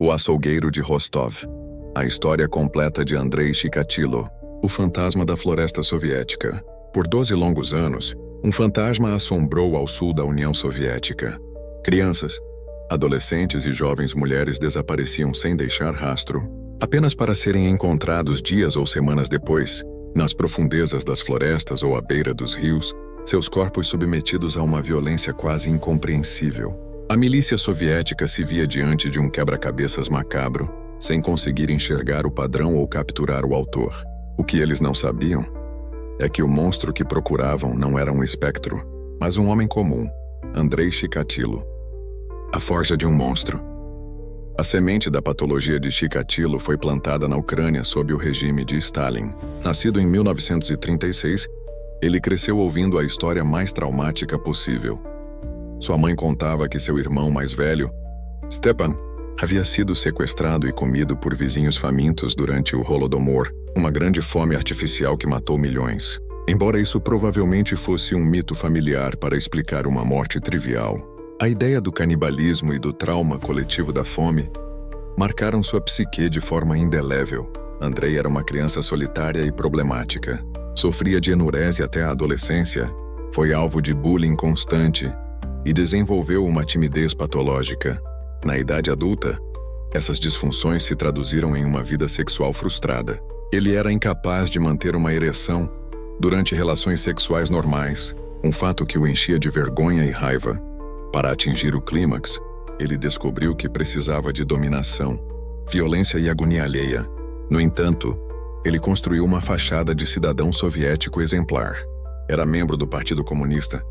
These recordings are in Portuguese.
O açougueiro de Rostov. A história completa de Andrei Chikatilo, o fantasma da floresta soviética. Por 12 longos anos, um fantasma assombrou ao sul da União Soviética. Crianças, adolescentes e jovens mulheres desapareciam sem deixar rastro, apenas para serem encontrados dias ou semanas depois, nas profundezas das florestas ou à beira dos rios, seus corpos submetidos a uma violência quase incompreensível. A milícia soviética se via diante de um quebra-cabeças macabro, sem conseguir enxergar o padrão ou capturar o autor. O que eles não sabiam é que o monstro que procuravam não era um espectro, mas um homem comum, Andrei Chikatilo. A forja de um monstro. A semente da patologia de Chikatilo foi plantada na Ucrânia sob o regime de Stalin. Nascido em 1936, ele cresceu ouvindo a história mais traumática possível. Sua mãe contava que seu irmão mais velho, Stepan, havia sido sequestrado e comido por vizinhos famintos durante o Holodomor, uma grande fome artificial que matou milhões. Embora isso provavelmente fosse um mito familiar para explicar uma morte trivial, a ideia do canibalismo e do trauma coletivo da fome marcaram sua psique de forma indelével. Andrei era uma criança solitária e problemática. Sofria de enurese até a adolescência, foi alvo de bullying constante e desenvolveu uma timidez patológica. Na idade adulta, essas disfunções se traduziram em uma vida sexual frustrada. Ele era incapaz de manter uma ereção durante relações sexuais normais, um fato que o enchia de vergonha e raiva. Para atingir o clímax, ele descobriu que precisava de dominação, violência e agonia alheia. No entanto, ele construiu uma fachada de cidadão soviético exemplar. Era membro do Partido Comunista,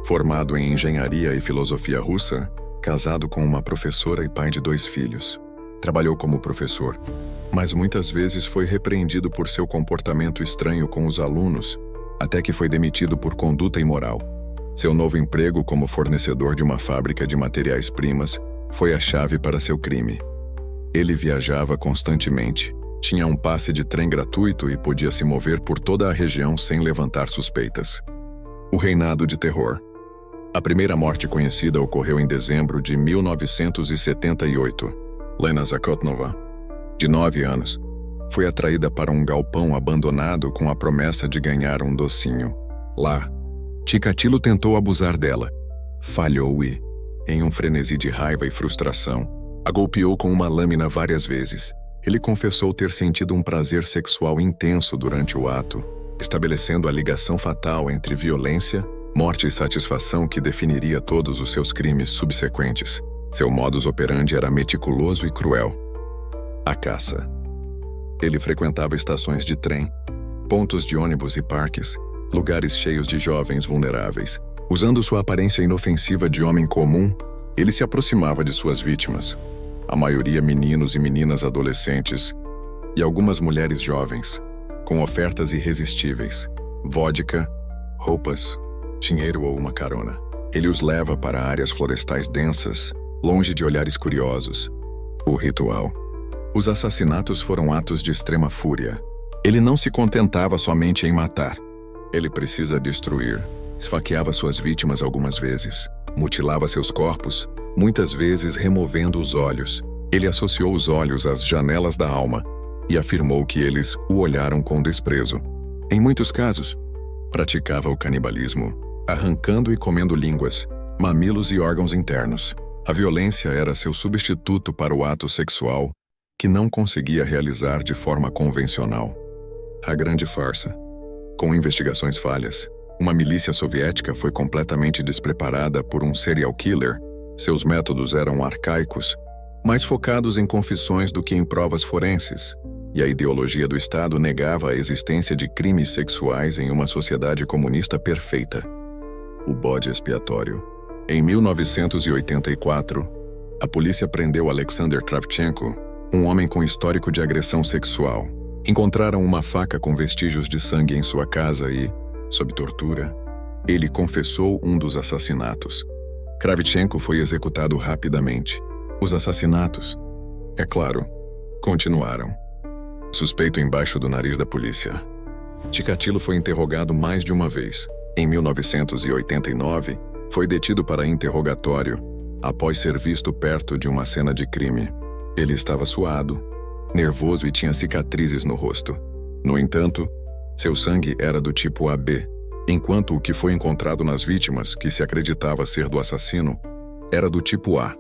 formado em engenharia e filosofia russa, casado com uma professora e pai de 2 filhos. Trabalhou como professor, mas muitas vezes foi repreendido por seu comportamento estranho com os alunos, até que foi demitido por conduta imoral. Seu novo emprego como fornecedor de uma fábrica de matérias-primas foi a chave para seu crime. Ele viajava constantemente, tinha um passe de trem gratuito e podia se mover por toda a região sem levantar suspeitas. O reinado de terror. A primeira morte conhecida ocorreu em dezembro de 1978. Lena Zakotnova, de 9 anos, foi atraída para um galpão abandonado com a promessa de ganhar um docinho. Lá, Chikatilo tentou abusar dela. Falhou e, em um frenesi de raiva e frustração, a golpeou com uma lâmina várias vezes. Ele confessou ter sentido um prazer sexual intenso durante o ato, estabelecendo a ligação fatal entre violência, morte e satisfação que definiria todos os seus crimes subsequentes. Seu modus operandi era meticuloso e cruel. A caça. Ele frequentava estações de trem, pontos de ônibus e parques, lugares cheios de jovens vulneráveis. Usando sua aparência inofensiva de homem comum, ele se aproximava de suas vítimas, a maioria meninos e meninas adolescentes, e algumas mulheres jovens, com ofertas irresistíveis, vodka, roupas, dinheiro ou uma carona. Ele os leva para áreas florestais densas, longe de olhares curiosos. O ritual. Os assassinatos foram atos de extrema fúria. Ele não se contentava somente em matar. Ele precisa destruir. Esfaqueava suas vítimas algumas vezes. Mutilava seus corpos, muitas vezes removendo os olhos. Ele associou os olhos às janelas da alma e afirmou que eles o olharam com desprezo. Em muitos casos, praticava o canibalismo, arrancando e comendo línguas, mamilos e órgãos internos. A violência era seu substituto para o ato sexual, que não conseguia realizar de forma convencional. A grande farsa. Com investigações falhas, uma milícia soviética foi completamente despreparada por um serial killer. Seus métodos eram arcaicos, mais focados em confissões do que em provas forenses, e a ideologia do Estado negava a existência de crimes sexuais em uma sociedade comunista perfeita. O bode expiatório. Em 1984, a polícia prendeu Alexander Kravchenko, um homem com histórico de agressão sexual. Encontraram uma faca com vestígios de sangue em sua casa e, sob tortura, ele confessou um dos assassinatos. Kravchenko foi executado rapidamente. Os assassinatos, é claro, continuaram. Suspeito embaixo do nariz da polícia. Chikatilo foi interrogado mais de uma vez. Em 1989, foi detido para interrogatório após ser visto perto de uma cena de crime. Ele estava suado, nervoso e tinha cicatrizes no rosto. No entanto, seu sangue era do tipo AB, enquanto o que foi encontrado nas vítimas, que se acreditava ser do assassino, era do tipo A.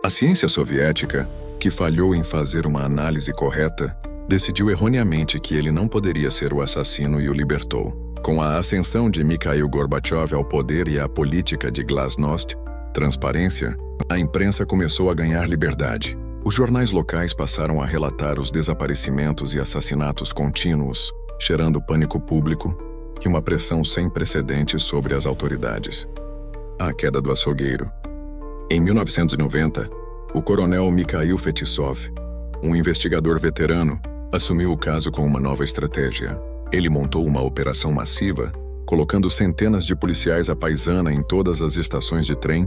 A ciência soviética, que falhou em fazer uma análise correta, decidiu erroneamente que ele não poderia ser o assassino e o libertou. Com a ascensão de Mikhail Gorbachev ao poder e a política de glasnost, transparência, a imprensa começou a ganhar liberdade. Os jornais locais passaram a relatar os desaparecimentos e assassinatos contínuos, gerando pânico público e uma pressão sem precedentes sobre as autoridades. A queda do açougueiro. Em 1990, o coronel Mikhail Fetisov, um investigador veterano, assumiu o caso com uma nova estratégia. Ele montou uma operação massiva, colocando centenas de policiais à paisana em todas as estações de trem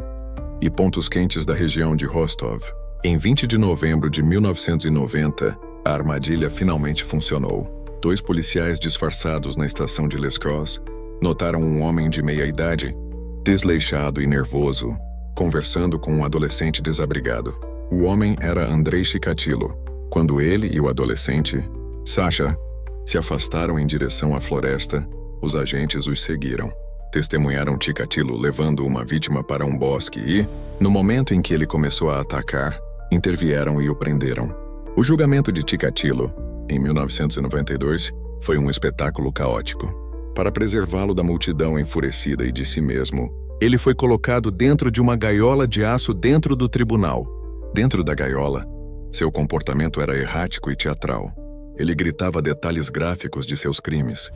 e pontos quentes da região de Rostov. Em 20 de novembro de 1990, a armadilha finalmente funcionou. 2 policiais disfarçados na estação de Les Creuses notaram um homem de meia-idade, desleixado e nervoso, conversando com um adolescente desabrigado. O homem era Andrei Chikatilo. Quando ele e o adolescente, Sasha, se afastaram em direção à floresta, os agentes os seguiram. Testemunharam Chikatilo levando uma vítima para um bosque e, no momento em que ele começou a atacar, intervieram e o prenderam. O julgamento de Chikatilo, em 1992, foi um espetáculo caótico. Para preservá-lo da multidão enfurecida e de si mesmo, ele foi colocado dentro de uma gaiola de aço dentro do tribunal. Dentro da gaiola, seu comportamento era errático e teatral. Ele gritava detalhes gráficos de seus crimes,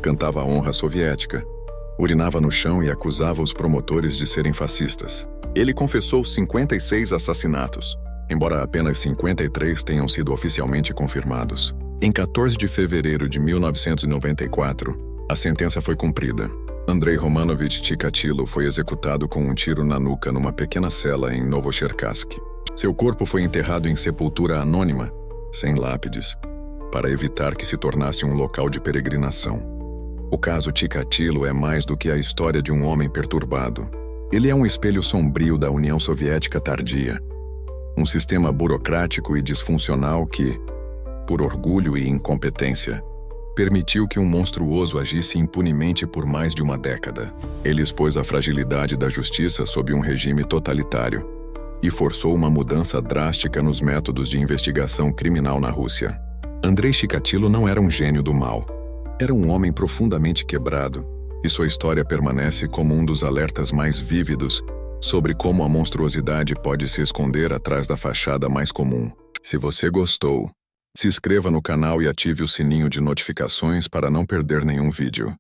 cantava a honra soviética, urinava no chão e acusava os promotores de serem fascistas. Ele confessou 56 assassinatos, embora apenas 53 tenham sido oficialmente confirmados. Em 14 de fevereiro de 1994, a sentença foi cumprida. Andrei Romanovich Chikatilo foi executado com um tiro na nuca numa pequena cela em Novocherkassk. Seu corpo foi enterrado em sepultura anônima, sem lápides, para evitar que se tornasse um local de peregrinação. O caso Chikatilo é mais do que a história de um homem perturbado. Ele é um espelho sombrio da União Soviética tardia. Um sistema burocrático e disfuncional que, por orgulho e incompetência, permitiu que um monstruoso agisse impunemente por mais de uma década. Ele expôs a fragilidade da justiça sob um regime totalitário e forçou uma mudança drástica nos métodos de investigação criminal na Rússia. Andrei Chikatilo não era um gênio do mal. Era um homem profundamente quebrado, e sua história permanece como um dos alertas mais vívidos sobre como a monstruosidade pode se esconder atrás da fachada mais comum. Se você gostou, se inscreva no canal e ative o sininho de notificações para não perder nenhum vídeo.